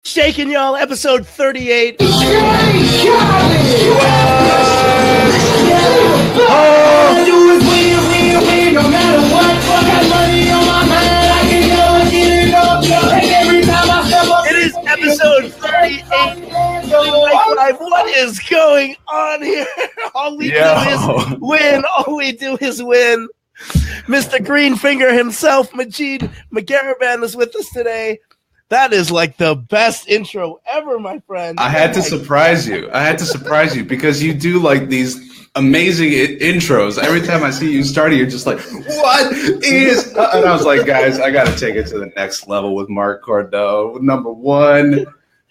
Shaking y'all, episode 38. It is episode 38. What is going on here? All we do is win. All we do is win. Mr. Greenfinger himself, Majeed Mogharreban, is with us today. That is like the best intro ever, my friend. I had to surprise you. Because you do like these amazing intros. Every time I see you starting, you're just like, what is? And I was like, guys, I got to take it to the next level with Mark Cordell, number one.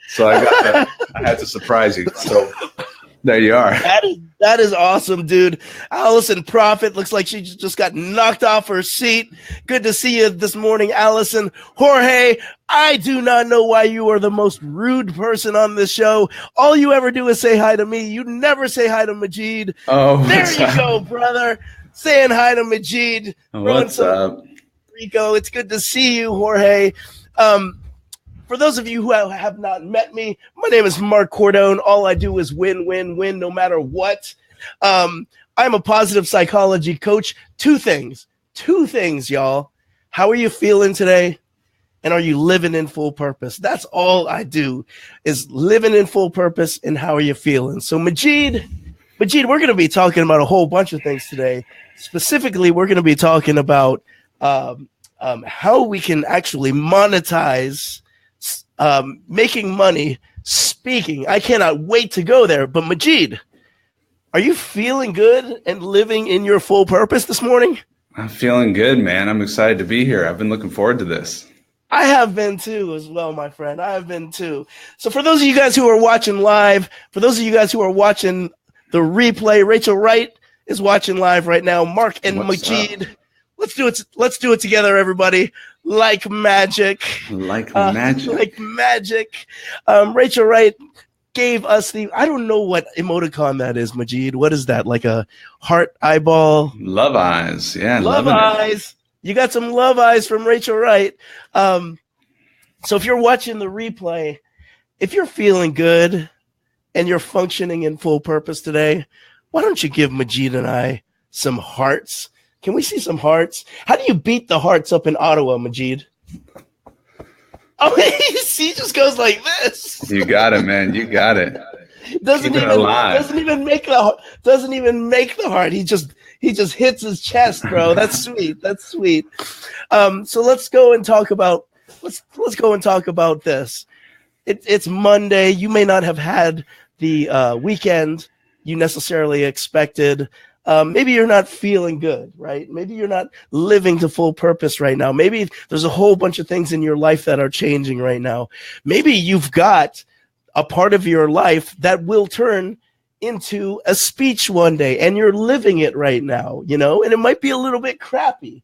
So I had to surprise you. So there you are. That is awesome, dude. Allison Prophet looks like she just got knocked off her seat. Good to see you this morning, Allison. Jorge, I do not know why you are the most rude person on this show. All you ever do is say hi to me. You never say hi to Majeed. Oh, there you go, brother. Saying hi to Majeed. What's up? Rico, it's good to see you, Jorge. For those of you who have not met me, my name is Mark Cordone. All I do is win, no matter what. I'm a positive psychology coach. Two things, y'all. How are you feeling today? And are you living in full purpose? That's all I do is living in full purpose. And how are you feeling? So Majeed, we're going to be talking about a whole bunch of things today. Specifically, we're going to be talking about how we can actually monetize making money speaking. I cannot wait to go there. But Majeed, are you feeling good and living in your full purpose this morning? I'm feeling good, man. I'm excited to be here. I've been looking forward to this. I have been too as well, my friend. I have been too. So for those of you guys who are watching live, for those of you guys who are watching the replay, Rachel Wright is watching live right now. Mark and Majeed. Let's do it. Let's do it together, everybody. Like magic. Like magic. Rachel Wright gave us I don't know what emoticon that is, Majeed. What is that? Like a heart eyeball? Love eyes. Yeah. Love eyes. You got some love eyes from Rachel Wright. So if you're watching the replay, if you're feeling good and you're functioning in full purpose today, why don't you give Majeed and I some hearts? Can we see some hearts? How do you beat the hearts up in Ottawa, Majeed? Oh, he just goes like this. You got it, man. You got it. Doesn't even make the heart. He just hits his chest, bro. That's sweet. That's sweet. So let's go and talk about this. It's Monday. You may not have had the weekend you necessarily expected. Maybe you're not feeling good, right? Maybe you're not living to full purpose right now. Maybe there's a whole bunch of things in your life that are changing right now. Maybe you've got a part of your life that will turn into a speech one day and you're living it right now, and it might be a little bit crappy.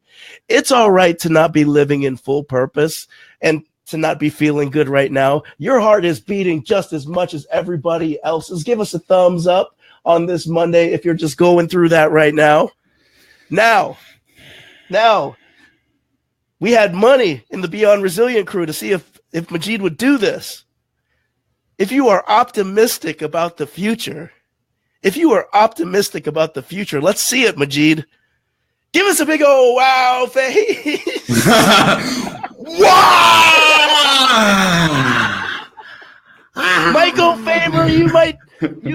It's all right to not be living in full purpose and to not be feeling good right now. Your heart is beating just as much as everybody else's. Give us a thumbs up on this Monday if you're just going through that right now. Now, we had money in the Beyond Resilient crew to see if Majeed would do this. If you are optimistic about the future, let's see it, Majeed. Give us a big old wow face. Wow! Michael Faber, you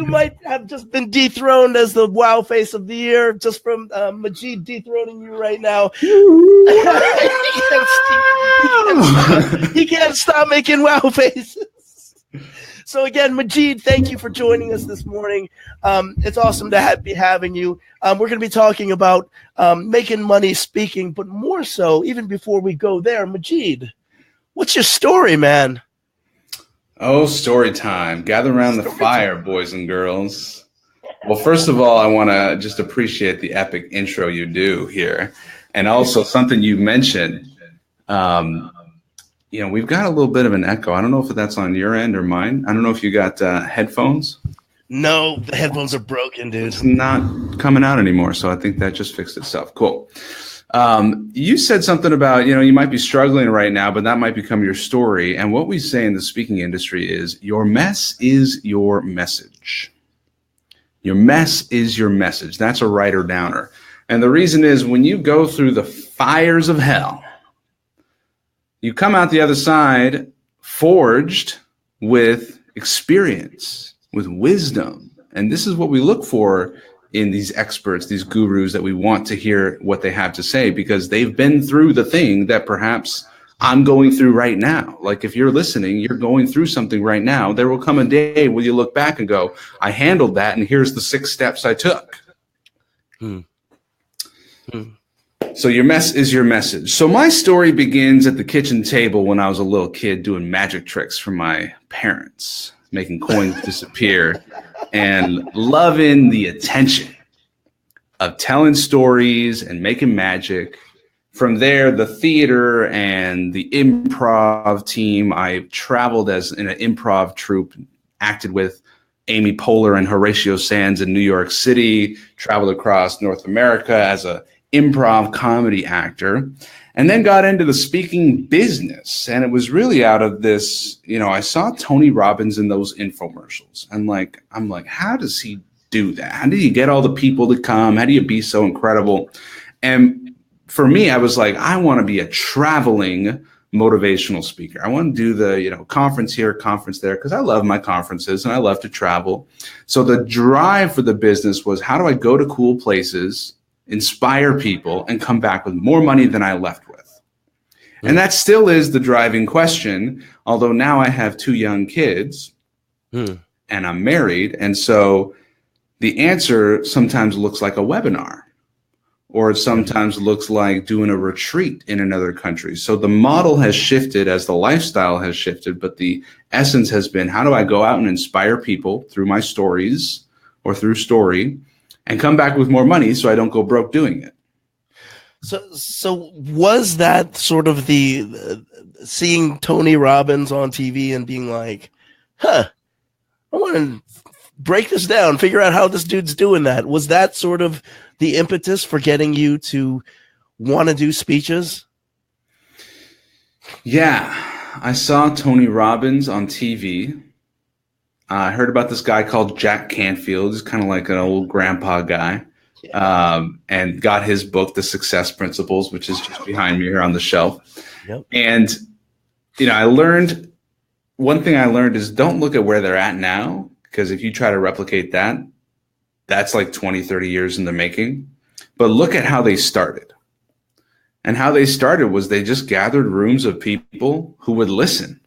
might have just been dethroned as the wow face of the year just from Majeed dethroning you right now. He can't stop making wow faces. So again, Majeed, thank you for joining us this morning. It's awesome to be having you. We're going to be talking about making money speaking, but more so, even before we go there, Majeed, what's your story, man? Oh, story time. Gather around the fire, boys and girls. Well, first of all, I want to just appreciate the epic intro you do here. And also something you mentioned, we've got a little bit of an echo. I don't know if that's on your end or mine. I don't know if you got headphones. No, the headphones are broken, dude. It's not coming out anymore, so I think that just fixed itself. Cool. You said something about, you might be struggling right now, but that might become your story. And what we say in the speaking industry is your mess is your message. Your mess is your message. That's a writer downer. And the reason is when you go through the fires of hell, you come out the other side forged with experience, with wisdom. And this is what we look for in these experts, these gurus that we want to hear what they have to say, because they've been through the thing that perhaps I'm going through right now. Like if you're listening, you're going through something right now. There will come a day where you look back and go, I handled that, and here's the 6 steps I took. So your mess is your message. So my story begins at the kitchen table when I was a little kid doing magic tricks for my parents, making coins disappear and loving the attention of telling stories and making magic. From there, the theater and the improv team, I traveled as in an improv troupe, acted with Amy Poehler and Horatio Sands in New York City, traveled across North America as a improv comedy actor, and then got into the speaking business. And it was really out of this, I saw Tony Robbins in those infomercials. And I'm like, how does he do that? How do you get all the people to come? How do you be so incredible? And for me, I was like, I want to be a traveling motivational speaker. I want to do the, conference here, conference there, because I love my conferences and I love to travel. So the drive for the business was, how do I go to cool places, inspire people, and come back with more money than I left with? And that still is the driving question, although now I have 2 young kids and I'm married. And so the answer sometimes looks like a webinar, or it sometimes looks like doing a retreat in another country. So the model has shifted as the lifestyle has shifted, but the essence has been, how do I go out and inspire people through my stories or through story and come back with more money so I don't go broke doing it? So was that sort of the seeing Tony Robbins on TV and being like, I want to break this down, figure out how this dude's doing that? Was that sort of the impetus for getting you to want to do speeches? Yeah, I saw Tony Robbins on TV. I heard about this guy called Jack Canfield. He's kind of like an old grandpa guy. And got his book, The Success Principles, which is just behind me here on the shelf. Yep. And, one thing I learned is don't look at where they're at now, because if you try to replicate that, that's like 20, 30 years in the making. But look at how they started. And how they started was they just gathered rooms of people who would listen.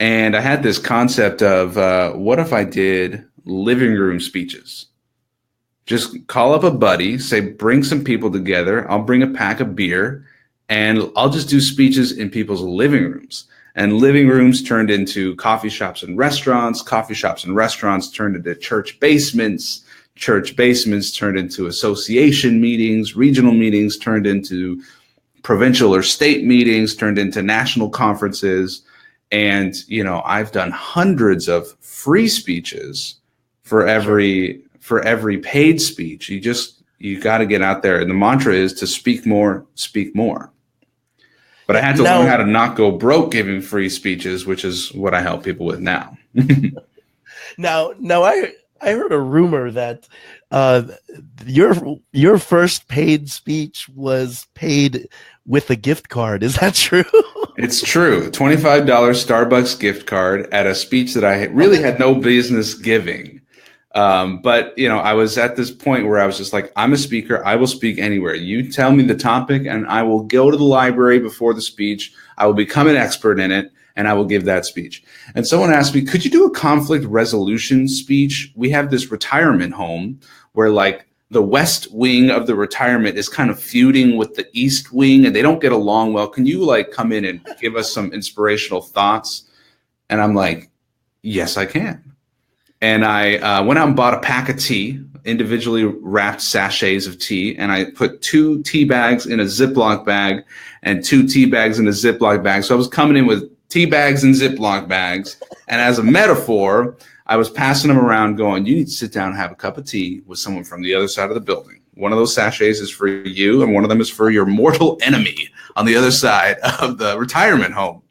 And I had this concept of what if I did living room speeches? Just call up a buddy, say, bring some people together. I'll bring a pack of beer, and I'll just do speeches in people's living rooms. And living rooms turned into coffee shops and restaurants. Coffee shops and restaurants turned into church basements. Church basements turned into association meetings. Regional meetings turned into provincial or state meetings, turned into national conferences. And, I've done hundreds of free speeches for every paid speech. You got to get out there. And the mantra is to speak more, speak more. But I had to learn how to not go broke giving free speeches, which is what I help people with now. Now I heard a rumor that your first paid speech was paid with a gift card. Is that true? It's true. $25 Starbucks gift card at a speech that I really had no business giving. But, I was at this point where I was just like, I'm a speaker. I will speak anywhere. You tell me the topic and I will go to the library before the speech. I will become an expert in it and I will give that speech. And someone asked me, could you do a conflict resolution speech? We have this retirement home where the west wing of the retirement is kind of feuding with the east wing and they don't get along well. Can you come in and give us some inspirational thoughts? And I'm like, yes, I can. And I went out and bought a pack of tea, individually wrapped sachets of tea, and I put 2 tea bags in a Ziploc bag and 2 tea bags in a Ziploc bag. So I was coming in with tea bags and Ziploc bags. And as a metaphor, I was passing them around going, you need to sit down and have a cup of tea with someone from the other side of the building. One of those sachets is for you, and one of them is for your mortal enemy on the other side of the retirement home.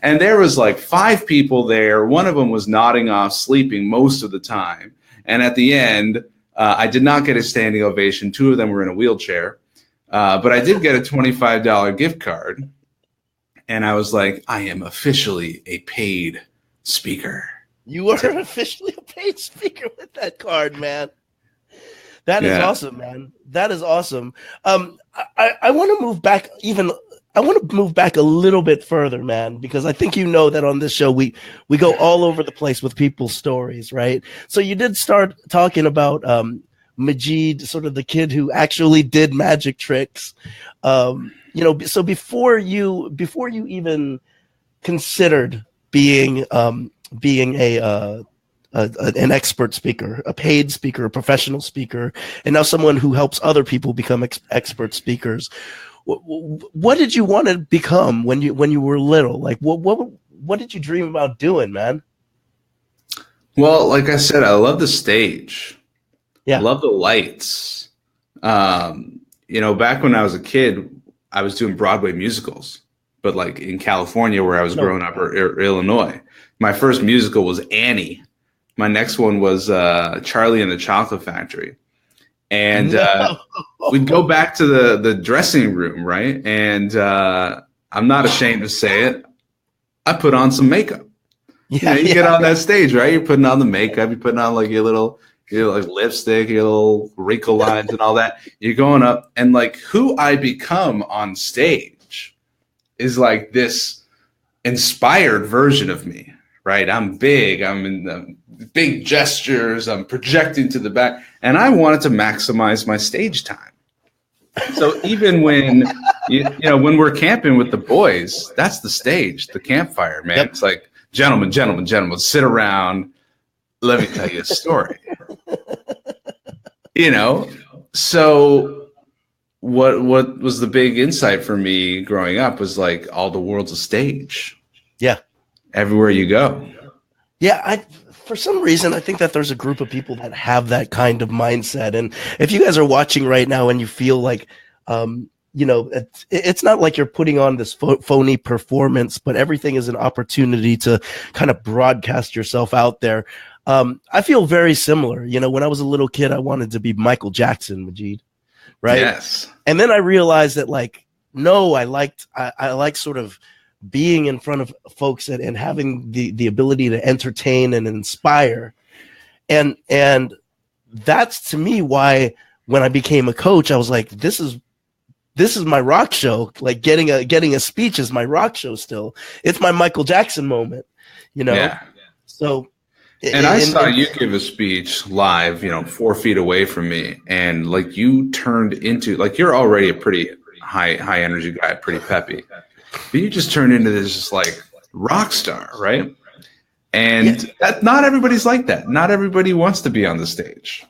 And there was like 5 people there. One of them was nodding off, sleeping most of the time. And at the end, I did not get a standing ovation. 2 of them were in a wheelchair. But I did get a $25 gift card. And I was like, I am officially a paid speaker. You are officially a paid speaker with that card, man. That is awesome, man. That is awesome. I want to move back I want to move back a little bit further, man, because I think you know that on this show we go all over the place with people's stories, right? So you did start talking about Majeed, sort of the kid who actually did magic tricks. So before you even considered being an expert speaker, a paid speaker, a professional speaker, and now someone who helps other people become expert speakers, what did you want to become when you were little? Like, what did you dream about doing, man? Well, like I said, I love the stage. Yeah. I love the lights. Back when I was a kid, I was doing Broadway musicals, but like in California where I was growing up, or Illinois. My first musical was Annie. My next one was Charlie and the Chocolate Factory. And we'd go back to the dressing room, right? And I'm not ashamed to say it. I put on some makeup. You get on that stage, right? You're putting on the makeup. You're putting on like your like lipstick, your little wrinkle lines and all that. You're going up, and like who I become on stage is like this inspired version of me, right? I'm big. I'm in the big gestures. I'm projecting to the back, and I wanted to maximize my stage time. So even when when we're camping with the boys, that's the stage, the campfire, man. Yep. It's like, gentlemen, sit around. Let me tell you a story. So what was the big insight for me growing up was like all the world's a stage. Yeah. Everywhere you go. Yeah, for some reason, I think that there's a group of people that have that kind of mindset. And if you guys are watching right now and you feel like, it's not like you're putting on this phony performance, but everything is an opportunity to kind of broadcast yourself out there. I feel very similar. When I was a little kid, I wanted to be Michael Jackson, Majeed, right? Yes. And then I realized that, like, no, I like sort of being in front of folks and having the ability to entertain and inspire. And that's to me why when I became a coach, I was like, this is my rock show. Like getting a speech is my rock show still. It's my Michael Jackson moment, Yeah. So I saw you give a speech live, 4 feet away from me, and like you turned into, like, you're already a pretty high energy guy, pretty peppy. But you just turned into this just like rock star, right? And not everybody's like that. Not everybody wants to be on the stage.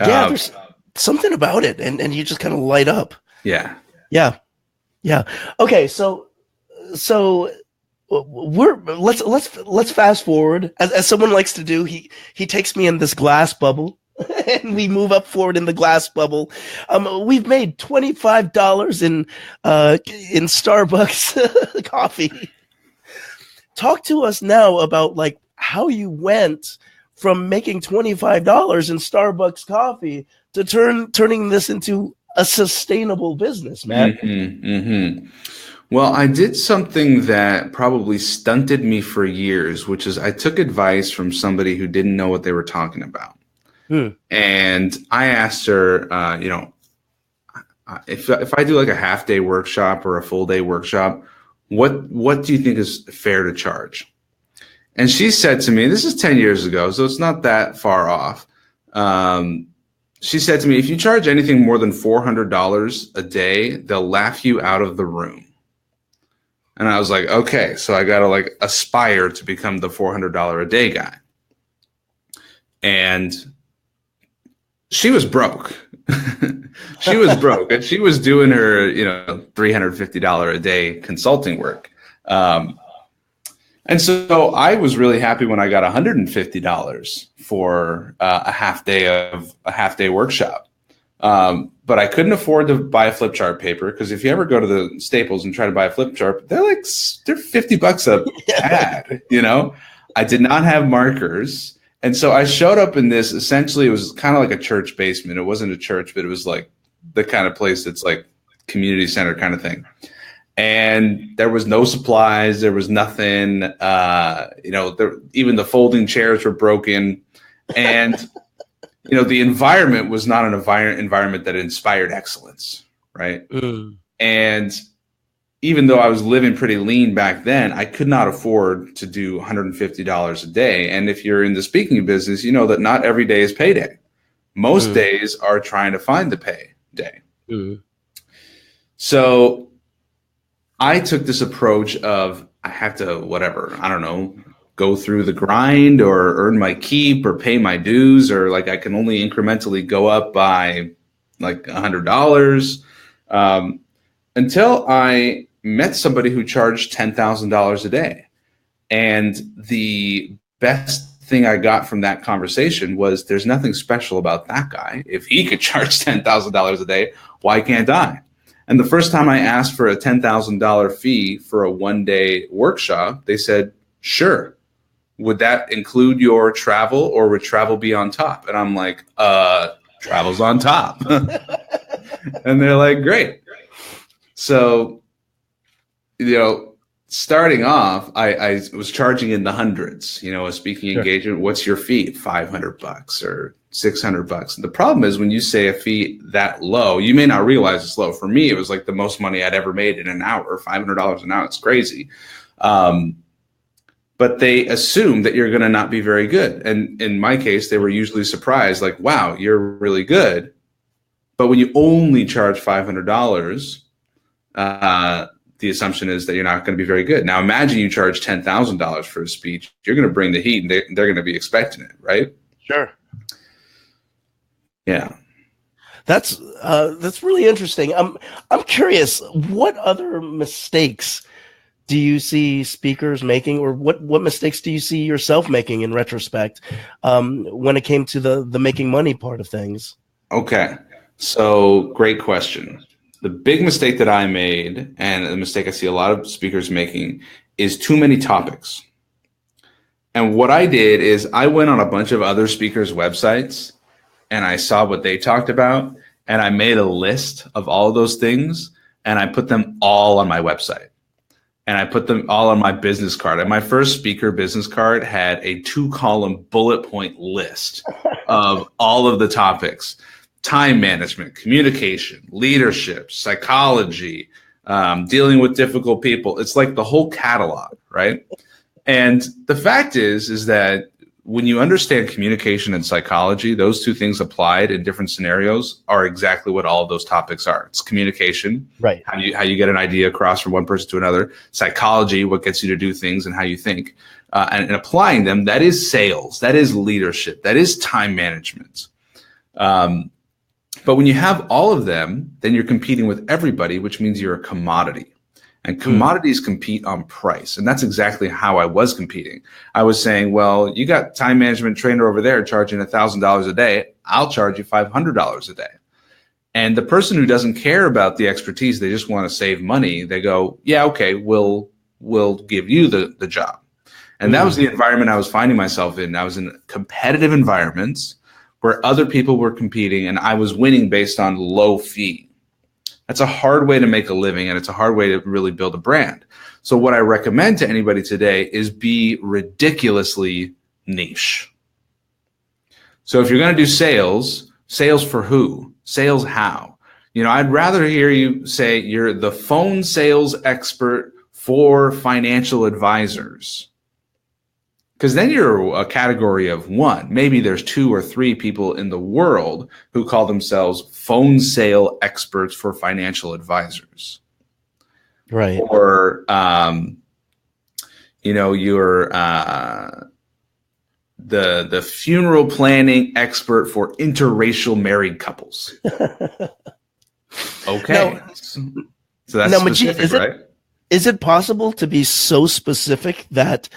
Yeah, there's something about it, and you just kind of light up. Yeah. Okay, so let's fast forward, as someone likes to do. He takes me in this glass bubble. And we move up forward in the glass bubble. We've made $25 in Starbucks coffee. Talk to us now about like how you went from making $25 in Starbucks coffee to turning this into a sustainable business, man. Mm-hmm, mm-hmm. Well, I did something that probably stunted me for years, which is I took advice from somebody who didn't know what they were talking about. And I asked her, if I do like a half-day workshop or a full-day workshop, what do you think is fair to charge? And she said to me, this is 10 years ago, so it's not that far off. She said to me, if you charge anything more than $400 a day, they'll laugh you out of the room. And I was like, okay, so I got to like aspire to become the $400 a day guy. And she was broke. She was broke, and she was doing her, $350 a day consulting work. And so I was really happy when I got $150 for a half day workshop. but I couldn't afford to buy a flip chart paper, because if you ever go to the Staples and try to buy a flip chart, they're $50 a pad, you know? I did not have markers. And so I showed up in this, essentially it was kind of like a church basement. It wasn't a church, but it was like the kind of place that's like community center kind of thing. And there was no supplies. There was nothing, even the folding chairs were broken. And the environment was not an environment that inspired excellence, right? And even though I was living pretty lean back then, I could not afford to do $150 a day. And if you're in the speaking business, you know that not every day is payday. Most days are trying to find the pay day. So I took this approach of, I have to, go through the grind or earn my keep or pay my dues, or like I can only incrementally go up by like $100, until I met somebody who charged $10,000 a day. And the best thing I got from that conversation was, there's nothing special about that guy. If he could charge $10,000 a day, why can't I? And the first time I asked for a $10,000 fee for a one-day workshop, they said, sure. Would that include your travel, or would travel be on top? And I'm like, travel's on top. And they're like, great. So, starting off, I was charging in the hundreds, a speaking engagement. What's your fee? $500 or $600. The problem is, when you say a fee that low, you may not realize it's low. For me, it was like the most money I'd ever made in an hour, $500 an hour. It's crazy. But they assume that you're going to not be very good. And in my case, they were usually surprised, like, wow, you're really good. But when you only charge $500, the assumption is that you're not going to be very good. Now, imagine you charge $10,000 for a speech. You're going to bring the heat, and they're going to be expecting it, right? Sure. Yeah. That's really interesting. I'm curious, what other mistakes do you see speakers making, or what mistakes do you see yourself making in retrospect, when it came to the making money part of things? Okay. So great question. The big mistake that I made, and the mistake I see a lot of speakers making, is too many topics. And what I did is I went on a bunch of other speakers' websites and I saw what they talked about, and I made a list of all of those things, and I put them all on my website. And I put them all on my business card. And my first speaker business card had a 2-column bullet point list of all of the topics: time management, communication, leadership, psychology, dealing with difficult people. It's like the whole catalog, right? And the fact is that when you understand communication and psychology, those two things applied in different scenarios are exactly what all of those topics are. It's communication, right? How you get an idea across from one person to another. Psychology, what gets you to do things and how you think. And applying them, that is sales, that is leadership, that is time management. But when you have all of them, then you're competing with everybody, which means you're a commodity. And commodities compete on price. And that's exactly how I was competing. I was saying, well, you got time management trainer over there charging $1,000 a day. I'll charge you $500 a day. And the person who doesn't care about the expertise, they just want to save money. They go, yeah, okay, we'll give you the job. And that was the environment I was finding myself in. I was in competitive environments where other people were competing, and I was winning based on low fee. That's a hard way to make a living, and it's a hard way to really build a brand. So what I recommend to anybody today is be ridiculously niche. So if you're going to do sales for who? Sales how? I'd rather hear you say you're the phone sales expert for financial advisors. Because then you're a category of one. Maybe there's 2 or 3 people in the world who call themselves phone sale experts for financial advisors. Right. Or, you're the funeral planning expert for interracial married couples. Okay. So that's now, specific, Majeed, right? Is it possible to be so specific that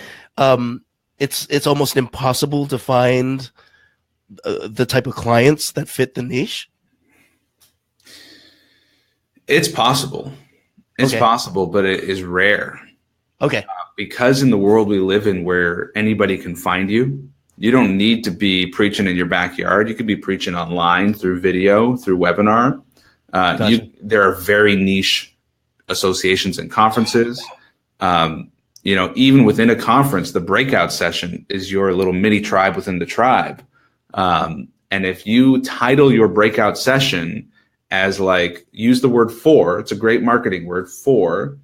it's almost impossible to find the type of clients that fit the niche? It's possible. It's possible, but it is rare. Okay. Because in the world we live in where anybody can find you, you don't need to be preaching in your backyard. You could be preaching online through video, through webinar. Gotcha. There are very niche associations and conferences. Even within a conference, the breakout session is your little mini tribe within the tribe. And if you title your breakout session as use the word for, it's a great marketing word, for,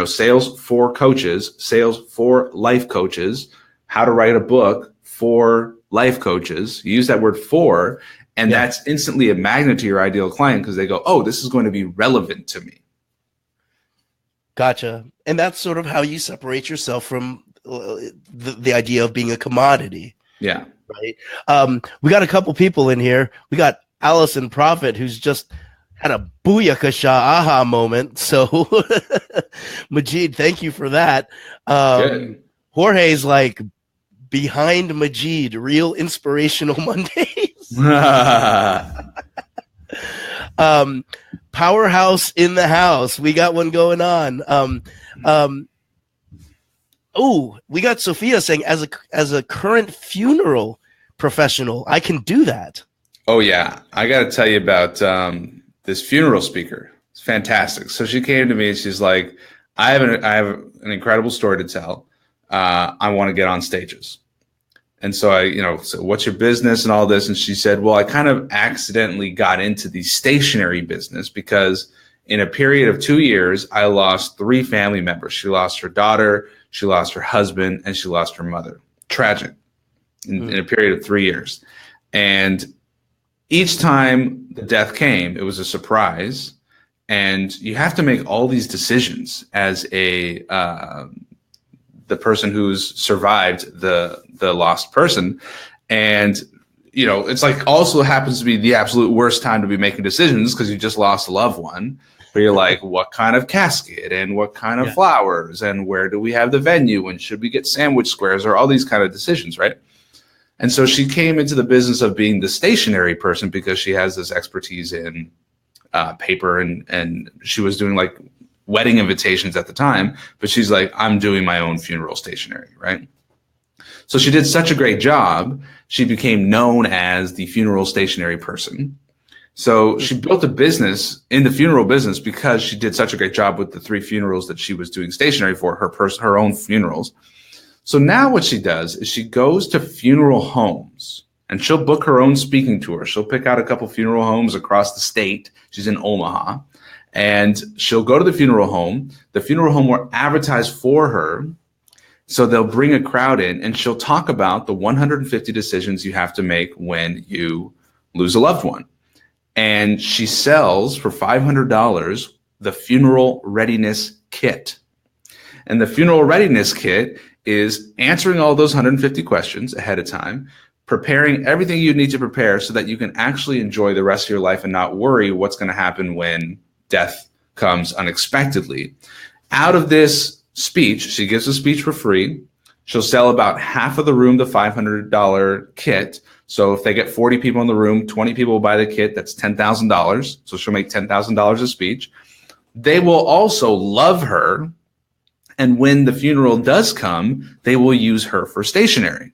sales for coaches, sales for life coaches, how to write a book for life coaches. You use that word for, and that's instantly a magnet to your ideal client because they go, oh, this is going to be relevant to me. Gotcha. And that's sort of how you separate yourself from the idea of being a commodity. Yeah. Right. We got a couple people in here. We got Allison Prophet, who's just had a booyakasha aha moment. So Majeed, thank you for that. Jorge's like, behind Majeed, real inspirational Mondays. Powerhouse in the house. We got one going on. We got Sophia saying, as a current funeral professional, I can do that. Oh yeah, I got to tell you about this funeral speaker. It's fantastic. So she came to me and she's like, I have an incredible story to tell. I want to get on stages. And so so what's your business and all this? And she said, well, I kind of accidentally got into the stationery business because in a period of 2 years, I lost 3 family members. She lost her daughter, she lost her husband, and she lost her mother. Tragic in a period of 3 years. And each time the death came, it was a surprise. And you have to make all these decisions as the person who's survived the lost person. And, it's like also happens to be the absolute worst time to be making decisions because you just lost a loved one. But you're like, what kind of casket and what kind of flowers and where do we have the venue and should we get sandwich squares or all these kind of decisions, right? And so she came into the business of being the stationary person because she has this expertise in paper and she was doing wedding invitations at the time, but she's like, I'm doing my own funeral stationery, right? So she did such a great job. She became known as the funeral stationery person. So she built a business in the funeral business because she did such a great job with the 3 funerals that she was doing stationery for, her own funerals. So now what she does is she goes to funeral homes and she'll book her own speaking tour. She'll pick out a couple funeral homes across the state. She's in Omaha. And she'll go to the funeral home. The funeral home will advertise for her. So they'll bring a crowd in and she'll talk about the 150 decisions you have to make when you lose a loved one. And she sells for $500 the funeral readiness kit. And the funeral readiness kit is answering all those 150 questions ahead of time, preparing everything you need to prepare so that you can actually enjoy the rest of your life and not worry what's going to happen when death comes unexpectedly. Out of this speech, she gives a speech for free. She'll sell about half of the room the $500 kit. So if they get 40 people in the room, 20 people will buy the kit. That's $10,000. So she'll make $10,000 a speech. They will also love her. And when the funeral does come, they will use her for stationery.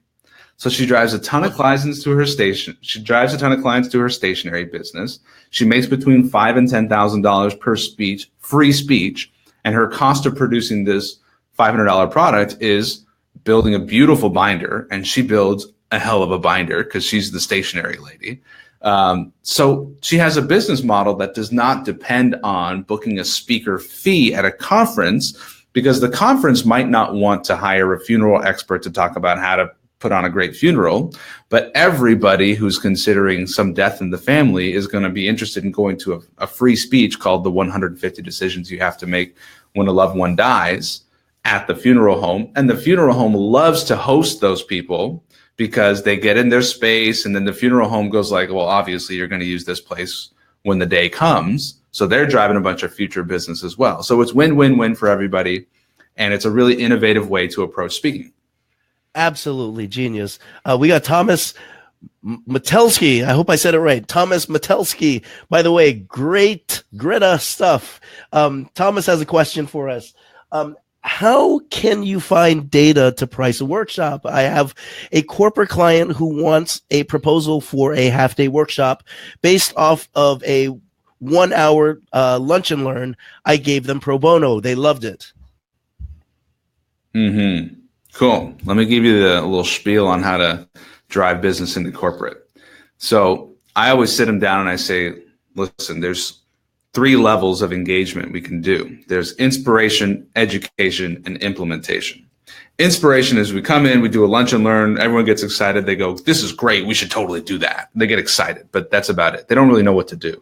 So she drives a ton of clients to her station. She drives a ton of clients to her stationery business. She makes between $5,000 and $10,000 per speech, free speech. And her cost of producing this $500 product is building a beautiful binder. And she builds a hell of a binder because she's the stationery lady. So she has a business model that does not depend on booking a speaker fee at a conference because the conference might not want to hire a funeral expert to talk about how to put on a great funeral, but everybody who's considering some death in the family is going to be interested in going to a free speech called the 150 decisions you have to make when a loved one dies at the funeral home. And the funeral home loves to host those people because they get in their space and then the funeral home goes like, well, obviously you're going to use this place when the day comes. So they're driving a bunch of future business as well. So it's win-win-win for everybody. And it's a really innovative way to approach speaking. Absolutely genius. We got Thomas Metelsky, I hope I said it right. Thomas Metelsky. By the way, great Greta stuff. Thomas has a question for us. How can you find data to price a workshop? I have a corporate client who wants a proposal for a half-day workshop based off of a 1 hour lunch and learn. I gave them pro bono. They loved it. Cool. Let me give you the little spiel on how to drive business into corporate. So I always sit them down and I say, listen, there's 3 levels of engagement we can do. There's inspiration, education, and implementation. Inspiration is we come in, we do a lunch and learn, everyone gets excited. They go, this is great. We should totally do that. They get excited, but that's about it. They don't really know what to do.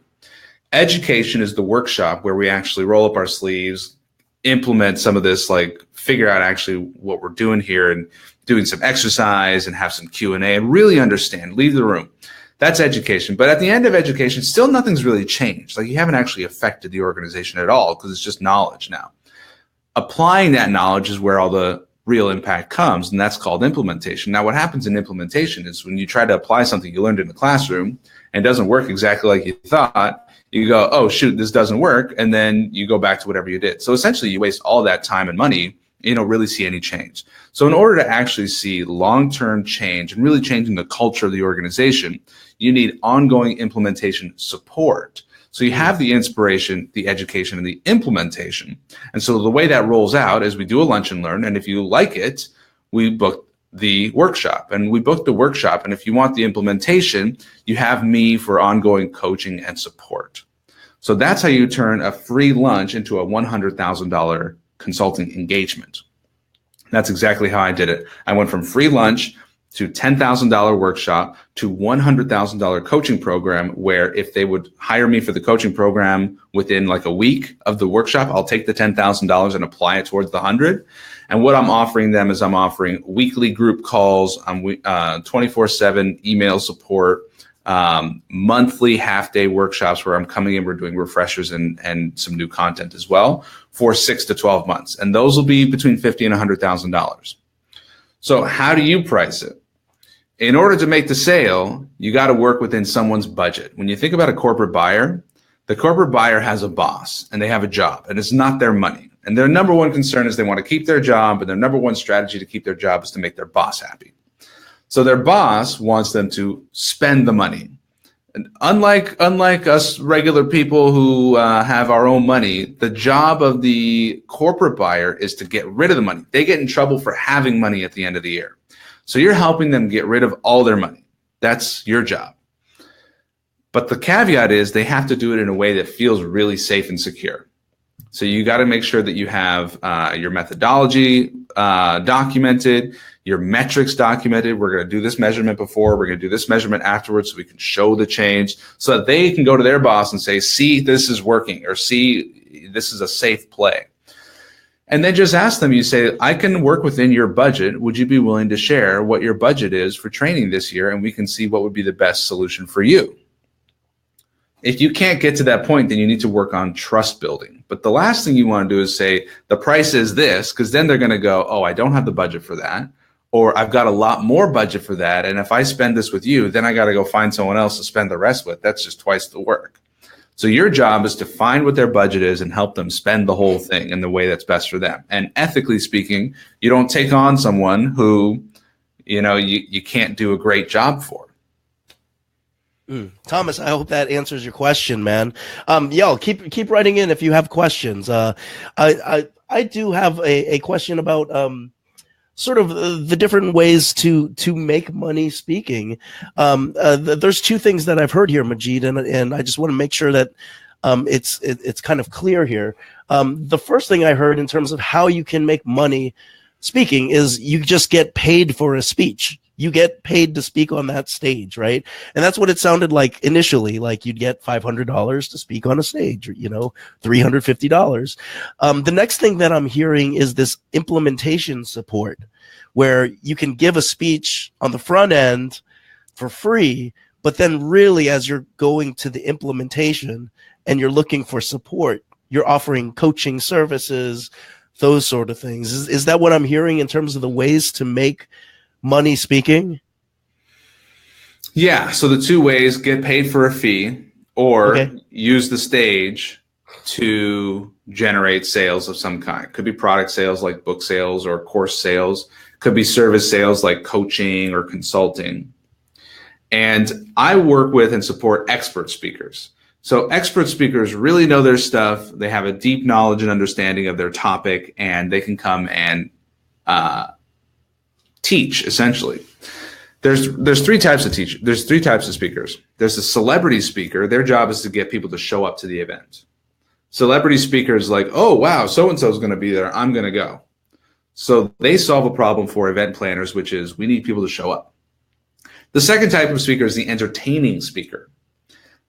Education is the workshop where we actually roll up our sleeves, implement some of this, like figure out actually what we're doing here and doing some exercise and have some Q&A and really understand, leave the room. That's education. But at the end of education, still nothing's really changed. Like you haven't actually affected the organization at all because it's just knowledge now. Applying that knowledge is where all the real impact comes, and that's called implementation. Now, what happens in implementation is when you try to apply something you learned in the classroom and it doesn't work exactly like you thought, you go, oh, shoot, this doesn't work, and then you go back to whatever you did. So essentially, you waste all that time and money. You don't really see any change. So in order to actually see long-term change and really changing the culture of the organization, you need ongoing implementation support. So you have the inspiration, the education, and the implementation. And so the way that rolls out is we do a lunch and learn, and if you like it, we book the workshop. And we book the workshop, and if you want the implementation, you have me for ongoing coaching and support. So that's how you turn a free lunch into a $100,000 consulting engagement. That's exactly how I did it. I went from free lunch to $10,000 workshop to $100,000 coaching program, where if they would hire me for the coaching program within like a week of the workshop, I'll take the $10,000 and apply it towards the 100. And what I'm offering them is I'm offering weekly group calls, 24/7 email support, monthly half-day workshops where I'm coming in, we're doing refreshers and some new content as well for 6 to 12 months. And those will be between $50,000 and $100,000. So how do you price it? In order to make the sale, you got to work within someone's budget. When you think about a corporate buyer, the corporate buyer has a boss and they have a job, and it's not their money. And their number one concern is they want to keep their job, and their number one strategy to keep their job is to make their boss happy. So their boss wants them to spend the money. And unlike us regular people who have our own money, the job of the corporate buyer is to get rid of the money. They get in trouble for having money at the end of the year. So you're helping them get rid of all their money. That's your job. But the caveat is they have to do it in a way that feels really safe and secure. So you got to make sure that you have your methodology documented, your metrics documented. We're going to do this measurement before, we're going to do this measurement afterwards, so we can show the change so that they can go to their boss and say, see, this is working, or see, this is a safe play. And then just ask them, you say, I can work within your budget. Would you be willing to share what your budget is for training this year? And we can see what would be the best solution for you. If you can't get to that point, then you need to work on trust building. But the last thing you want to do is say, the price is this, because then they're going to go, oh, I don't have the budget for that. Or I've got a lot more budget for that. And if I spend this with you, then I got to go find someone else to spend the rest with. That's just twice the work. So your job is to find what their budget is and help them spend the whole thing in the way that's best for them. And ethically speaking, you don't take on someone who, you can't do a great job for. Thomas, I hope that answers your question, man. Yo, keep writing in if you have questions. I do have a question about sort of the different ways to make money speaking. There's 2 things that I've heard here, Majeed, and I just want to make sure that it's kind of clear here. The first thing I heard in terms of how you can make money speaking is you just get paid for a speech. You get paid to speak on that stage, right? And that's what it sounded like initially, like you'd get $500 to speak on a stage, or, $350. The next thing that I'm hearing is this implementation support, where you can give a speech on the front end for free, but then really as you're going to the implementation and you're looking for support, you're offering coaching services, those sort of things. Is that what I'm hearing in terms of the ways to make money speaking? Yeah. So the two ways: get paid for a fee, or use the stage to generate sales of some kind. Could be product sales like book sales or course sales. Could be service sales like coaching or consulting. And I work with and support expert speakers. So expert speakers really know their stuff. They have a deep knowledge and understanding of their topic, and they can come and teach, essentially. There's three types of teachers. There's three types of speakers. There's a celebrity speaker. Their job is to get people to show up to the event. Celebrity speakers like, oh, wow, so-and-so is going to be there. I'm going to go. So they solve a problem for event planners, which is we need people to show up. The second type of speaker is the entertaining speaker.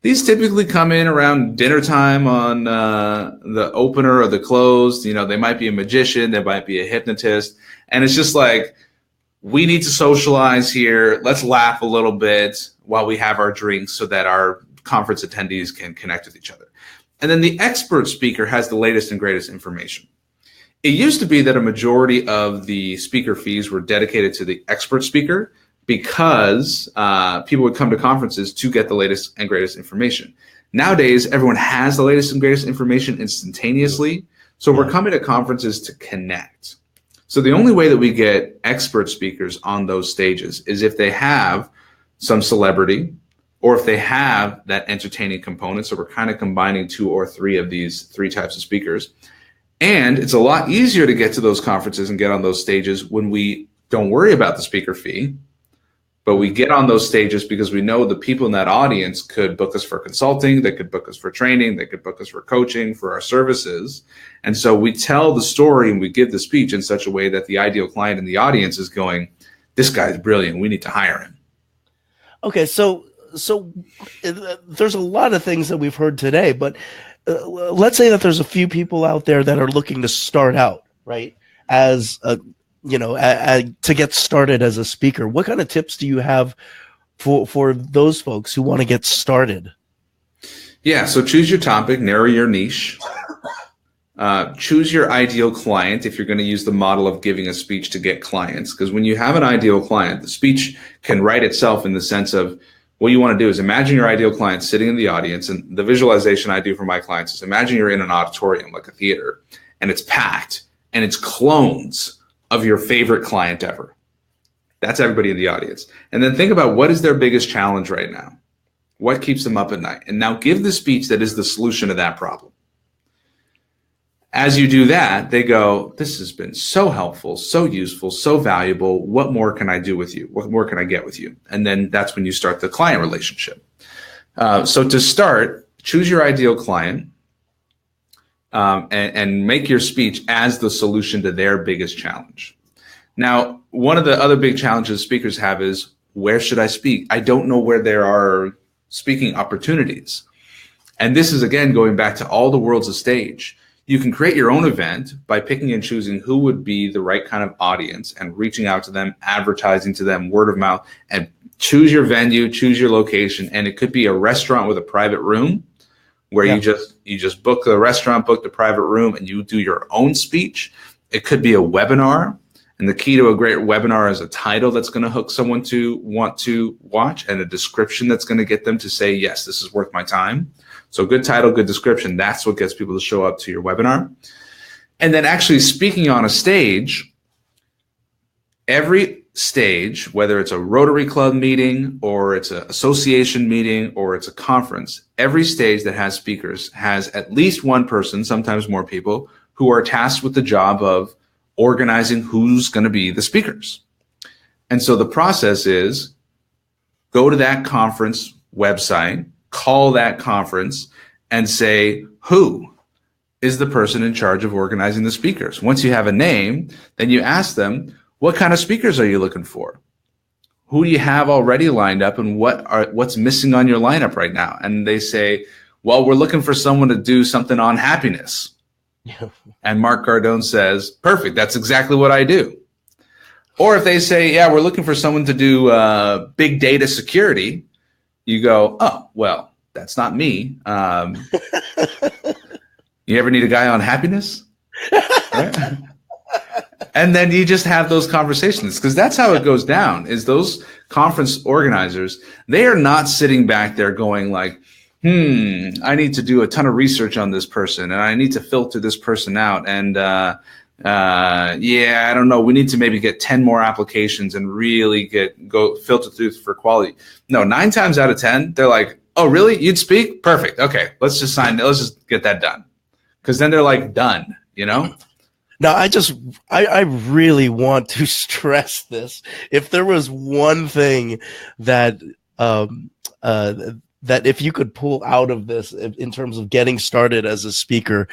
These typically come in around dinner time on the opener or the close. You know, they might be a magician, they might be a hypnotist, and it's just like, we need to socialize here. Let's laugh a little bit while we have our drinks so that our conference attendees can connect with each other. And then the expert speaker has the latest and greatest information. It used to be that a majority of the speaker fees were dedicated to the expert speaker because people would come to conferences to get the latest and greatest information. Nowadays, everyone has the latest and greatest information instantaneously. So we're coming to conferences to connect. So the only way that we get expert speakers on those stages is if they have some celebrity or if they have that entertaining component. So we're kind of combining two or three of these three types of speakers. And it's a lot easier to get to those conferences and get on those stages when we don't worry about the speaker fee, but we get on those stages because we know the people in that audience could book us for consulting, they could book us for training, they could book us for coaching, for our services. And so we tell the story and we give the speech in such a way that the ideal client in the audience is going, this guy's brilliant, we need to hire him. Okay, so there's a lot of things that we've heard today, but let's say that there's a few people out there that are looking to start out, right? As a, to get started as a speaker. What kind of tips do you have for those folks who want to get started? Yeah, so choose your topic, narrow your niche, choose your ideal client if you're going to use the model of giving a speech to get clients. Because when you have an ideal client, the speech can write itself in the sense of what you want to do is imagine your ideal client sitting in the audience. And the visualization I do for my clients is imagine you're in an auditorium like a theater and it's packed and it's clones of your favorite client ever. That's everybody in the audience. And then think about what is their biggest challenge right now? What keeps them up at night? And now give the speech that is the solution to that problem. As you do that, they go, this has been so helpful, so useful, so valuable. What more can I do with you? What more can I get with you? And then that's when you start the client relationship. So to start, choose your ideal client and make your speech as the solution to their biggest challenge. Now, one of the other big challenges speakers have is, where should I speak? I don't know where there are speaking opportunities. And this is, again, going back to all the world's a stage. You can create your own event by picking and choosing who would be the right kind of audience and reaching out to them, advertising to them, word of mouth, and choose your venue, choose your location. And it could be a restaurant with a private room where you just book the restaurant, book the private room, and you do your own speech. It could be a webinar. And the key to a great webinar is a title that's going to hook someone to want to watch and a description that's going to get them to say, yes, this is worth my time. So good title, good description, that's what gets people to show up to your webinar. And then actually speaking on a stage, every stage, whether it's a Rotary Club meeting or it's an association meeting or it's a conference, every stage that has speakers has at least one person, sometimes more people, who are tasked with the job of organizing who's going to be the speakers. And so the process is go to that conference website, call that conference and say, who is the person in charge of organizing the speakers? Once you have a name, then you ask them, what kind of speakers are you looking for? Who do you have already lined up and what's missing on your lineup right now? And they say, well, we're looking for someone to do something on happiness. And Mark Cardone says, perfect, that's exactly what I do. Or if they say, yeah, we're looking for someone to do big data security, you go, oh, well, that's not me. You ever need a guy on happiness? Right? And then you just have those conversations, because that's how it goes down. Is those conference organizers, they are not sitting back there going like, I need to do a ton of research on this person, and I need to filter this person out. And I don't know. We need to maybe get 10 more applications and really go filter through for quality. No, 9 times out of 10, they're like, oh, really? You'd speak? Perfect. Okay, let's just get that done. Because then they're like done, you know? Now, I really want to stress this. If there was one thing that that if you could pull out of this in terms of getting started as a speaker,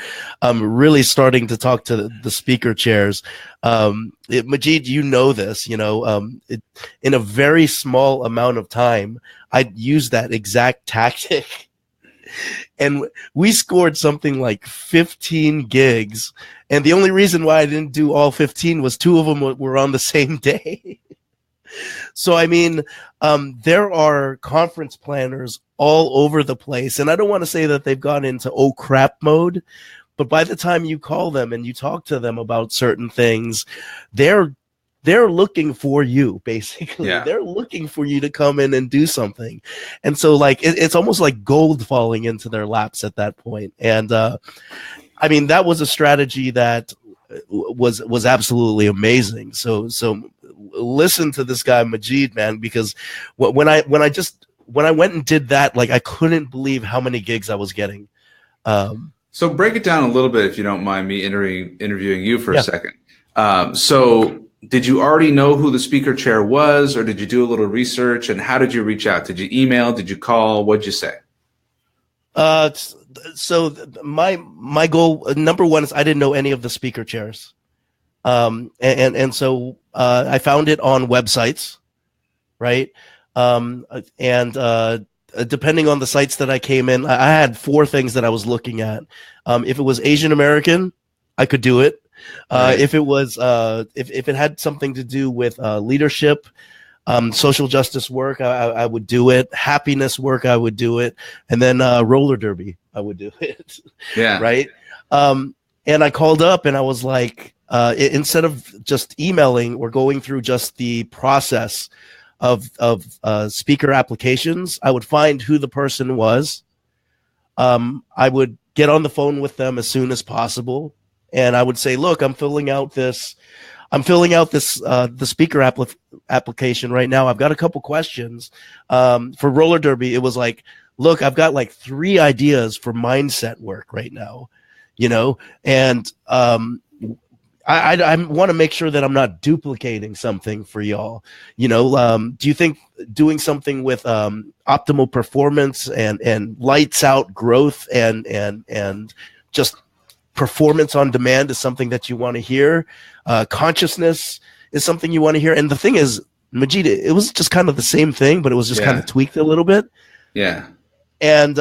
really starting to talk to the speaker chairs. Majeed, you know this, in a very small amount of time, I'd use that exact tactic. And we scored something like 15 gigs. And the only reason why I didn't do all 15 was 2 of them were on the same day. So, I mean, there are conference planners all over the place. And I don't want to say that they've gone into oh crap mode, but by the time you call them and you talk to them about certain things, they're looking for you, basically. Yeah. They're looking for you to come in and do something. And so, like, it's almost like gold falling into their laps at that point. And I mean, that was a strategy that was absolutely amazing. So listen to this guy Majeed, man, because when I went and did that, like, I couldn't believe how many gigs I was getting. So break it down a little bit, if you don't mind me interviewing you for a second. So did you already know who the speaker chair was, or did you do a little research, and how did you reach out? Did you email? Did you call? What'd you say? So my goal, number one, is I didn't know any of the speaker chairs. And so I found it on websites, right? Depending on the sites that I came in, I had 4 things that I was looking at. If it was Asian American, I could do it. Right. If it was if it had something to do with leadership, social justice work, I would do it. Happiness work, I would do it. And then roller derby, I would do it. Yeah. Right. And I called up and I was like, instead of just emailing or going through just the process of speaker applications, I would find who the person was. I would get on the phone with them as soon as possible, and I would say, "Look, I'm filling out this the speaker application right now. I've got a couple questions for roller derby." It was like, "Look, I've got like 3 ideas for mindset work right now, and I want to make sure that I'm not duplicating something for y'all. Do you think doing something with optimal performance and lights out growth and just performance on demand is something that you want to hear? Consciousness is something you want to hear." And the thing is, Majeed, it was just kind of the same thing, but it was just kind of tweaked a little bit. Yeah. And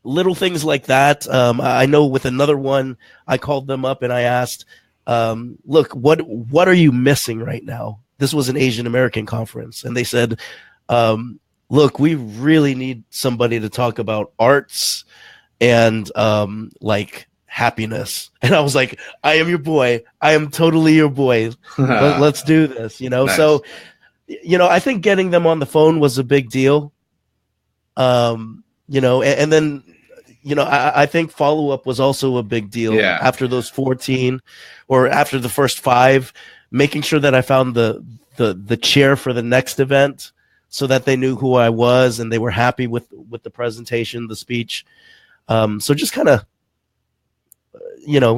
little things like that. I know with another one, I called them up and I asked, "Look, what are you missing right now?" This was an Asian American conference, and they said, "Look, we really need somebody to talk about arts and like happiness." And I was like, "I am your boy. I am totally your boy. Let's do this." Nice. So, I think getting them on the phone was a big deal. And then, I think follow-up was also a big deal. Yeah. After those 14 or after the first 5, making sure that I found the chair for the next event so that they knew who I was and they were happy with the presentation, the speech. So just kind of,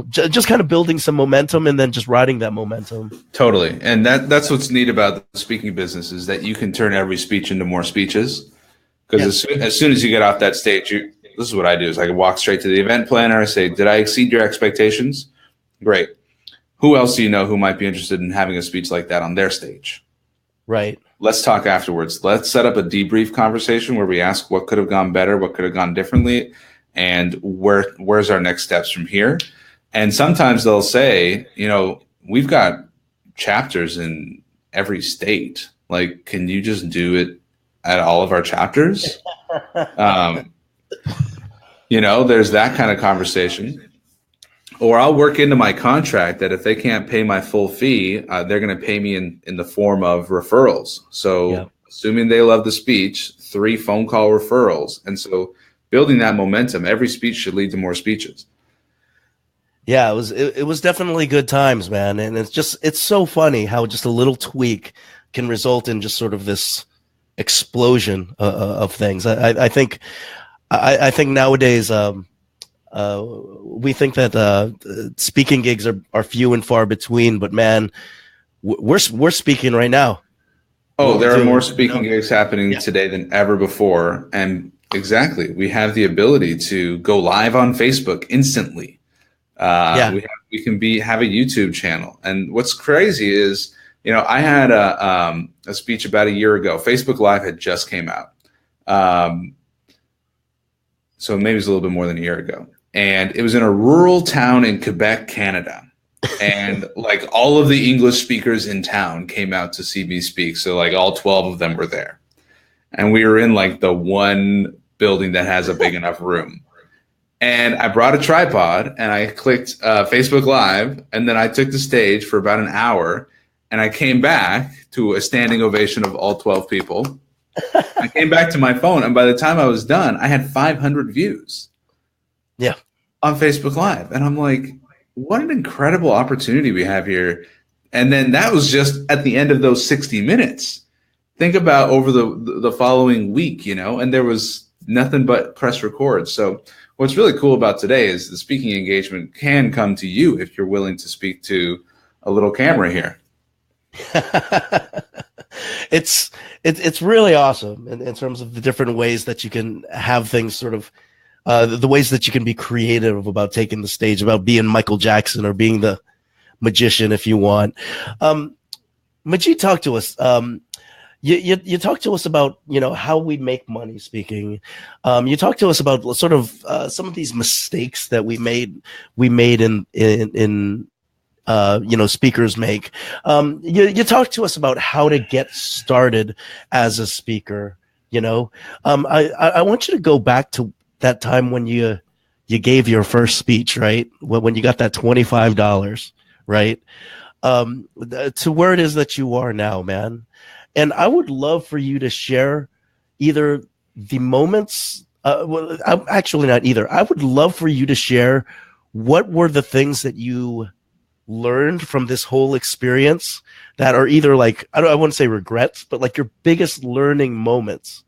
just kind of building some momentum and then just riding that momentum. Totally. And that's what's neat about the speaking business, is that you can turn every speech into more speeches. Because as soon as you get off that stage, this is what I do, is I can walk straight to the event planner. I say, "Did I exceed your expectations? Great. Who else do you know who might be interested in having a speech like that on their stage? Right. Let's talk afterwards. Let's set up a debrief conversation where we ask what could have gone better, what could have gone differently, and where's our next steps from here." And sometimes they'll say, "We've got chapters in every state. Like, can you just do it at all of our chapters?" There's that kind of conversation. Or I'll work into my contract that if they can't pay my full fee, they're going to pay me in the form of referrals. So assuming they love the speech, 3 phone call referrals. And so building that momentum, every speech should lead to more speeches. Yeah, it was definitely good times, man. And it's so funny how just a little tweak can result in just sort of this explosion of things. I think nowadays we think that speaking gigs are few and far between, but man, we're speaking right now. Oh, there are more speaking gigs happening today than ever before, and exactly, we have the ability to go live on Facebook instantly. We can have a YouTube channel, and what's crazy is, I had a speech about a year ago. Facebook Live had just came out, so maybe it's a little bit more than a year ago, and it was in a rural town in Quebec, Canada, and like all of the English speakers in town came out to see me speak. So like all 12 of them were there, and we were in like the one building that has a big enough room. And I brought a tripod and I clicked Facebook Live, and then I took the stage for about an hour, and I came back to a standing ovation of all 12 people. I came back to my phone, and by the time I was done, I had 500 views. Yeah. On Facebook Live. And I'm like, what an incredible opportunity we have here. And then that was just at the end of those 60 minutes. Think about over the following week, and there was nothing but press record. So what's really cool about today is the speaking engagement can come to you if you're willing to speak to a little camera here. It's really awesome in terms of the different ways that you can have things sort of the ways that you can be creative about taking the stage, about being Michael Jackson or being the magician if you want. Majeed, talk to us. You talk to us about, how we make money speaking. You talk to us about sort of some of these mistakes that we made in speakers make. You talk to us about how to get started as a speaker. I want you to go back to that time when you gave your first speech, right? When you got that $25, right? To where it is that you are now, man. And I would love for you to share either the moments, actually not either. I would love for you to share what were the things that you learned from this whole experience that are either like, I wouldn't say regrets, but like your biggest learning moments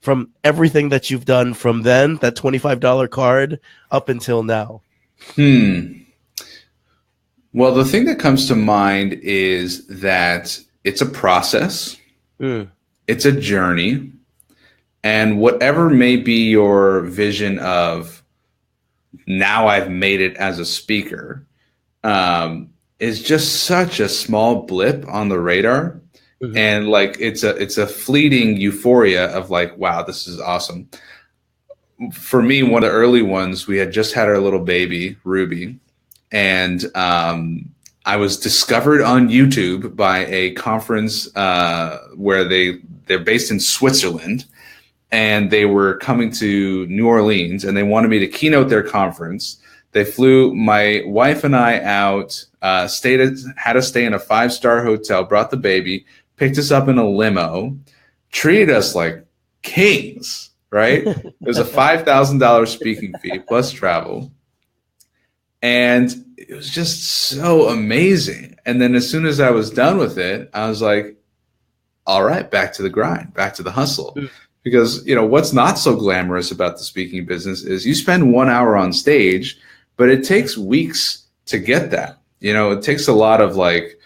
from everything that you've done from then, that $25 card, up until now. Well, the thing that comes to mind is that it's a process. It's a journey, and whatever may be your vision of now I've made it as a speaker is just such a small blip on the radar. And like it's a fleeting euphoria of like, wow, this is awesome. For me, one of the early ones, we had just had our little baby, Ruby, and I was discovered on YouTube by a conference where they're based in Switzerland, and they were coming to New Orleans, and they wanted me to keynote their conference. They flew my wife and I out, had us stay in a 5-star hotel, brought the baby, picked us up in a limo, treated us like kings, right? It was a $5,000 speaking fee plus travel. And it was just so amazing. And then as soon as I was done with it, I was like, all right, back to the grind, back to the hustle. Because, what's not so glamorous about the speaking business is you spend 1 hour on stage, but it takes weeks to get that. It takes a lot of like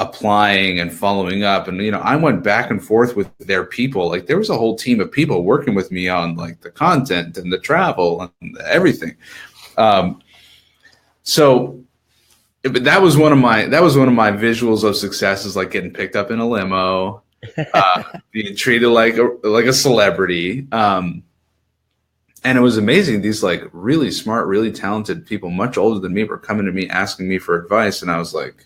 applying and following up. And, I went back and forth with their people. Like there was a whole team of people working with me on like the content and the travel and everything. So but that was one of my visuals of success, is like getting picked up in a limo, being treated like a celebrity. And it was amazing. These like really smart, really talented people, much older than me, were coming to me asking me for advice. And I was like,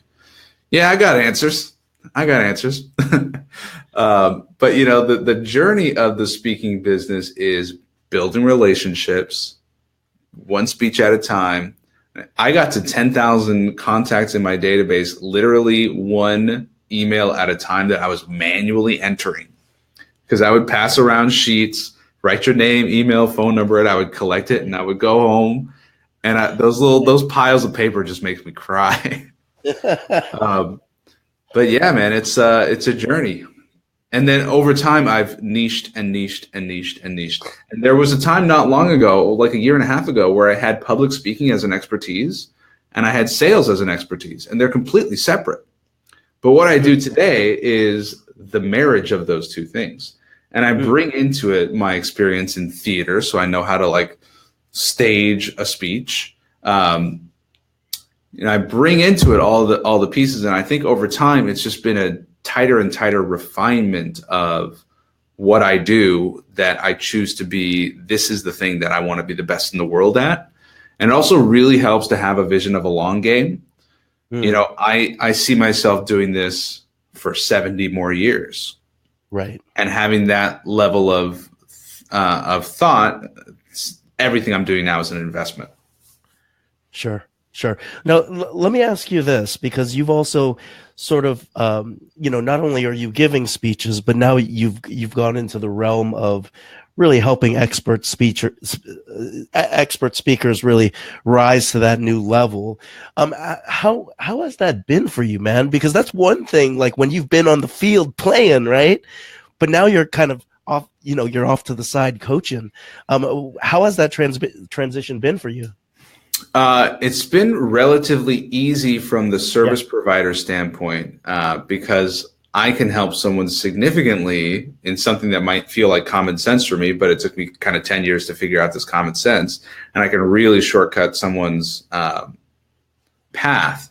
yeah, I got answers. But the journey of the speaking business is building relationships, one speech at a time, I got to 10,000 contacts in my database, literally one email at a time that I was manually entering. Because I would pass around sheets, write your name, email, phone number, and I would collect it, and I would go home. And those piles of paper just makes me cry. But yeah, man, it's a journey. And then over time, I've niched and niched and niched and niched. And there was a time not long ago, like a year and a half ago, where I had public speaking as an expertise and I had sales as an expertise, and they're completely separate. But what I do today is the marriage of those two things. And I bring into it my experience in theater, so I know how to like stage a speech. I bring into it all the pieces, and I think over time it's just been a tighter and tighter refinement of what I do, that I choose to be, this is the thing that I want to be the best in the world at. And it also really helps to have a vision of a long game. I see myself doing this for 70 more years. Right. And having that level of thought, everything I'm doing now is an investment. Sure. Now, let me ask you this, because you've also sort of, not only are you giving speeches, but now you've gone into the realm of really helping expert speakers really rise to that new level. How has that been for you, man? Because that's one thing, like when you've been on the field playing, right? But now you're kind of off, you're off to the side coaching. How has that transition been for you? It's been relatively easy from the service provider standpoint, because I can help someone significantly in something that might feel like common sense for me, but it took me kind of 10 years to figure out this common sense, and I can really shortcut someone's path.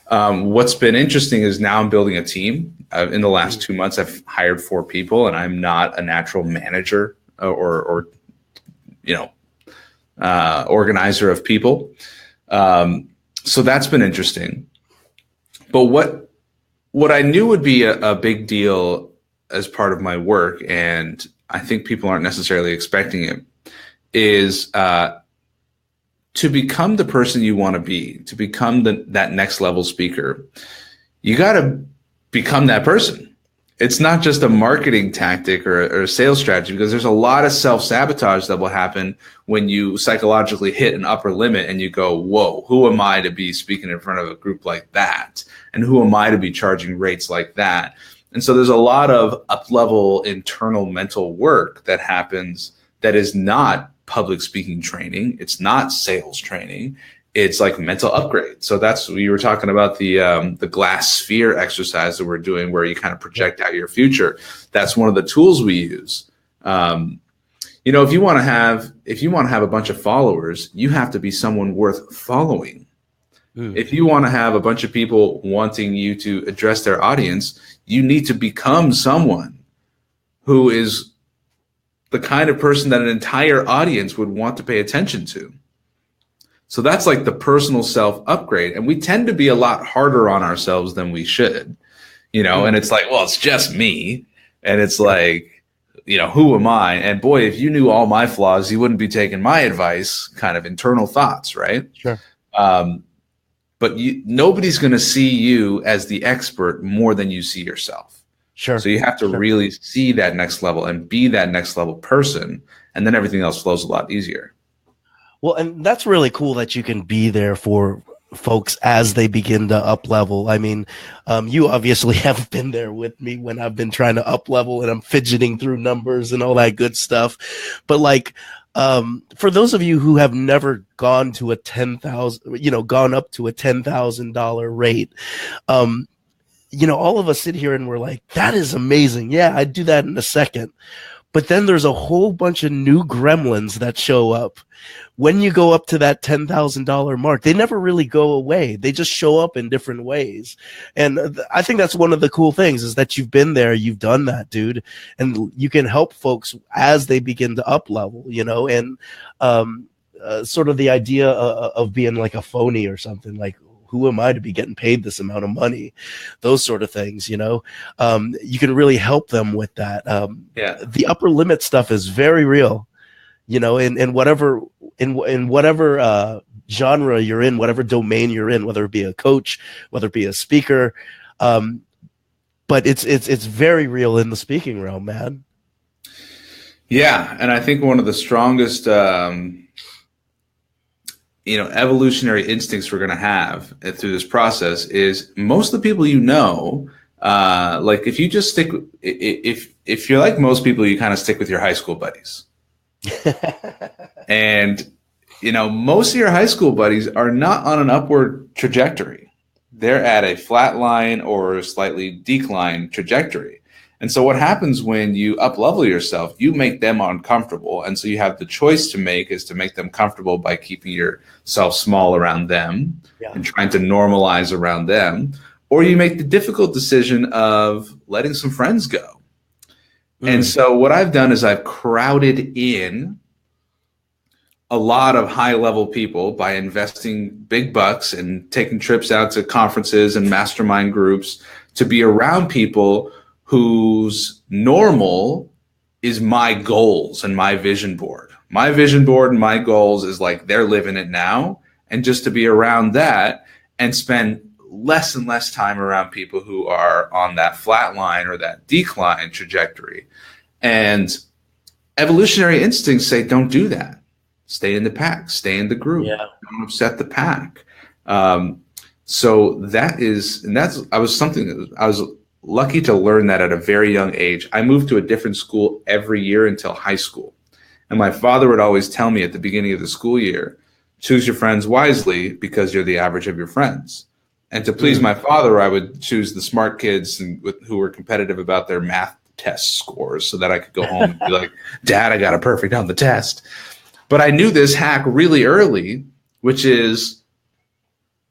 What's been interesting is now I'm building a team. In the last 2 months, I've hired 4 people, and I'm not a natural manager or organizer of people. So that's been interesting. But what I knew would be a big deal as part of my work, and I think people aren't necessarily expecting it, is to become the person you want to be, to become that next level speaker. You got to become that person. It's not just a marketing tactic or a sales strategy, because there's a lot of self-sabotage that will happen when you psychologically hit an upper limit and you go, whoa, who am I to be speaking in front of a group like that? And who am I to be charging rates like that? And so there's a lot of up-level internal mental work that happens that is not public speaking training. It's not sales training. It's like mental upgrade. So that's, you were talking about the glass sphere exercise that we're doing, where you kind of project out your future. That's one of the tools we use. If you want to have a bunch of followers, you have to be someone worth following. If you want to have a bunch of people wanting you to address their audience, you need to become someone who is the kind of person that an entire audience would want to pay attention to. So that's like the personal self upgrade. And we tend to be a lot harder on ourselves than we should, and it's like, well, it's just me. And it's like, who am I? And boy, if you knew all my flaws, you wouldn't be taking my advice, kind of internal thoughts, right? Sure. But nobody's going to see you as the expert more than you see yourself. Sure. So you have to really see that next level and be that next level person. And then everything else flows a lot easier. Well, and that's really cool that you can be there for folks as they begin to up level. I mean, you obviously have been there with me when I've been trying to up level and I'm fidgeting through numbers and all that good stuff. But like, for those of you who have never gone to a gone up to a $10,000 rate, all of us sit here and we're like, that is amazing. Yeah, I'd do that in a second. But then there's a whole bunch of new gremlins that show up. When you go up to that $10,000 mark, they never really go away. They just show up in different ways. And I think that's one of the cool things, is that you've been there, you've done that, dude. And you can help folks as they begin to up level, and sort of the idea of being like a phony or something, like, who am I to be getting paid this amount of money? Those sort of things, you can really help them with that. The upper limit stuff is very real. in whatever in whatever genre you're in, whatever domain you're in, whether it be a coach, whether it be a speaker. But it's very real in the speaking realm, man. Yeah, and I think one of the strongest evolutionary instincts we're going to have through this process is most of the people like if you just stick, if you're like most people, you kind of stick with your high school buddies. And most of your high school buddies are not on an upward trajectory. They're at a flat line or a slightly decline trajectory. And so what happens when you up-level yourself, you make them uncomfortable. And so you have the choice to make is to make them comfortable by keeping yourself small around them and trying to normalize around them. Or you make the difficult decision of letting some friends go. And so what I've done is I've crowded in a lot of high-level people by investing big bucks and taking trips out to conferences and mastermind groups to be around people whose normal is my goals and my vision board. My vision board and my goals is like they're living it now, and just to be around that and spend less and less time around people who are on that flat line or that decline trajectory. And evolutionary instincts say don't do that. Stay in the pack, stay in the group. Don't upset the pack. So I was lucky to learn that at a very young age. I moved to a different school every year until high school. And my father would always tell me at the beginning of the school year, choose your friends wisely because you're the average of your friends. And to please my father, I would choose the smart kids who were competitive about their math test scores so that I could go home and be like, Dad, I got a perfect on the test. But I knew this hack really early, which is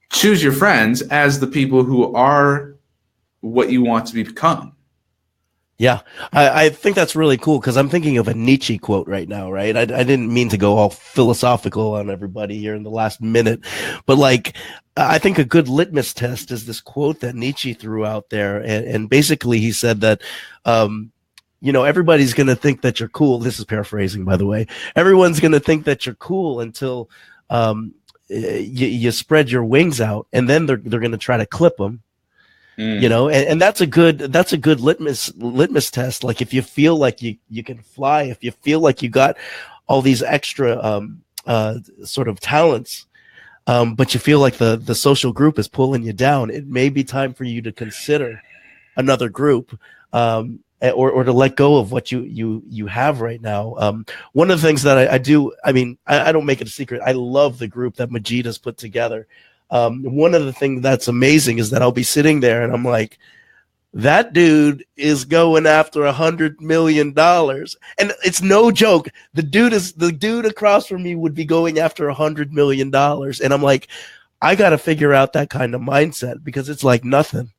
choose your friends as the people who are what you want to become. Yeah, I think that's really cool because I'm thinking of a Nietzsche quote right now, right? I didn't mean to go all philosophical on everybody here in the last minute, but I think a good litmus test is this quote that Nietzsche threw out there. And basically he said that, everybody's going to think that you're cool. This is paraphrasing, by the way. Everyone's going to think that you're cool until you spread your wings out, and then they're going to try to clip them. And that's a good litmus test. Like if you feel like you can fly, if you feel like you got all these extra sort of talents, but you feel like the social group is pulling you down, it may be time for you to consider another group, or to let go of what you have right now. One of the things that I do, I don't make it a secret. I love the group that Majeed has put together. One of the things that's amazing is that I'll be sitting there and I'm like, that dude is going after $100 million. And it's no joke. The dude across from me would be going after $100 million. And I'm like, I got to figure out that kind of mindset because it's like nothing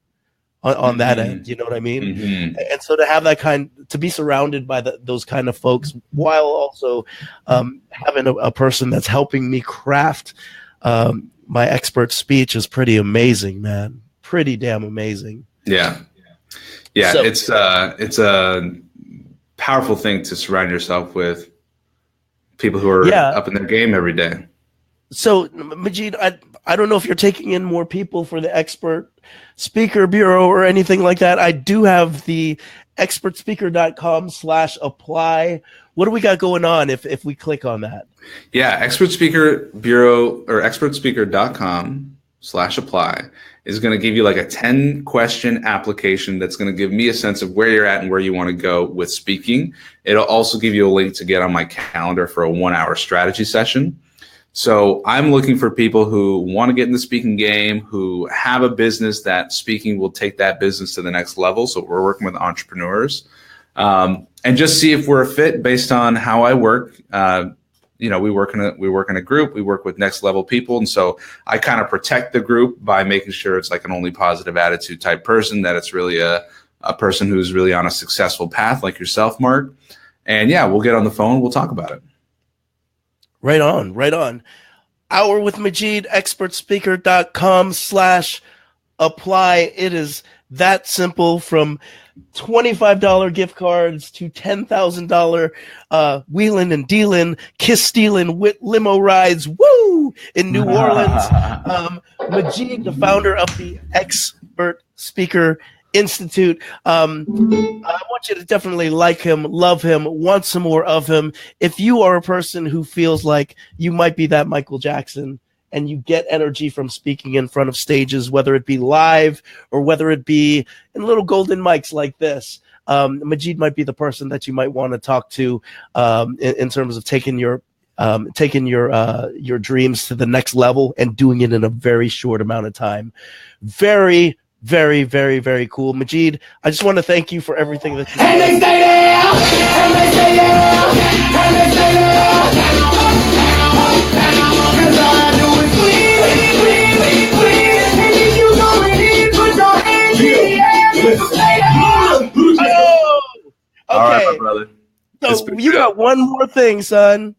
on that end. You know what I mean? And so to have to be surrounded by those kind of folks while also having a person that's helping me craft my expert speech is pretty amazing, man. Pretty damn amazing. Yeah. So, it's a powerful thing to surround yourself with people who are up in their game every day. So Majeed, I don't know if you're taking in more people for the Expert Speaker Bureau or anything like that. I do have the expertspeaker.com/apply. What do we got going on if we click on that? Yeah, Expert Speaker Bureau or expertspeaker.com/apply is going to give you like a 10-question application that's going to give me a sense of where you're at and where you want to go with speaking. It'll also give you a link to get on my calendar for a 1-hour strategy session. So I'm looking for people who want to get in the speaking game, who have a business that speaking will take that business to the next level. So we're working with entrepreneurs, and just see if we're a fit based on how I work. We work in a group. We work with next level people, and so I kind of protect the group by making sure it's like an only positive attitude type person. That it's really a person who's really on a successful path, like yourself, Mark. And yeah, we'll get on the phone. We'll talk about it. Right on. Hour with Majeed, expertspeaker.com/apply. It is That simple, from $25 gift cards to $10,000 wheeling and dealing, kiss stealing with limo rides, woo, in New Orleans. Majeed, the founder of the Expert Speaker Institute. I want you to definitely like him, love him, want some more of him. If you are a person who feels like you might be that Michael Jackson and you get energy from speaking in front of stages, whether it be live or whether it be in little golden mics like this, Majeed might be the person that you might want to talk to in terms of taking your dreams to the next level and doing it in a very short amount of time. Very, very, very, very cool. Majeed, I just want to thank you for everything that you and they stay there, and they stay there, and they stay there. Cause all I do is please, and if you going in, put your hands in the air. Oh, okay. All right, my brother. So you got one more thing, son.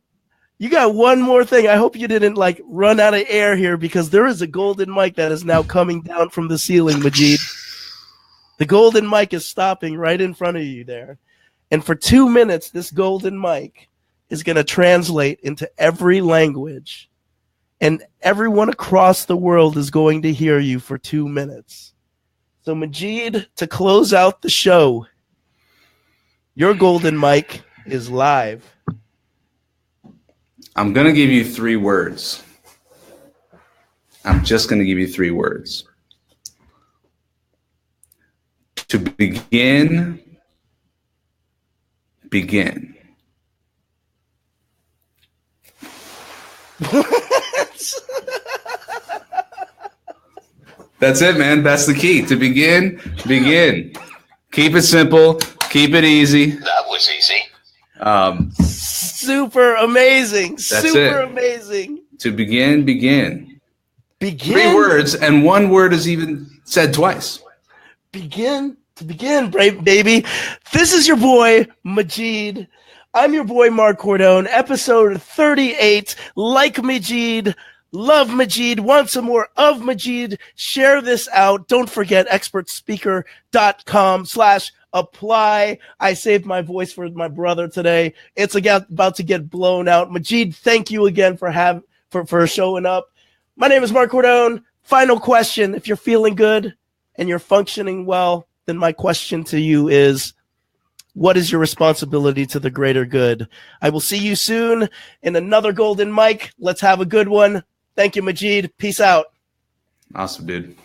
You got one more thing. I hope you didn't like run out of air here, because there is a golden mic that is now coming down from the ceiling, Majeed. The golden mic is stopping right in front of you there. And for 2 minutes, this golden mic is going to translate into every language. And everyone across the world is going to hear you for 2 minutes. So Majeed, to close out the show, your golden mic is live. I'm going to give you 3 words. I'm just going to give you 3 words. To begin, begin. That's it, man. That's the key. To begin, begin. Keep it simple. Keep it easy. That was easy. Super amazing. Super it. amazing. To begin, begin. Begin. 3 words, and 1 word is even said twice. Begin. To begin, baby. This is your boy, Majeed. I'm your boy, Mark Cordone. Episode 38. Like Majeed. Love Majeed. Want some more of Majeed? Share this out. Don't forget expertspeaker.com/apply. I saved my voice for my brother today. It's about to get blown out. Majeed, thank you again for showing up. My name is Mark Cordone. Final question. If you're feeling good and you're functioning well, then my question to you is, what is your responsibility to the greater good? I will see you soon in another golden mic. Let's have a good one. Thank you, Majeed. Peace out. Awesome, dude.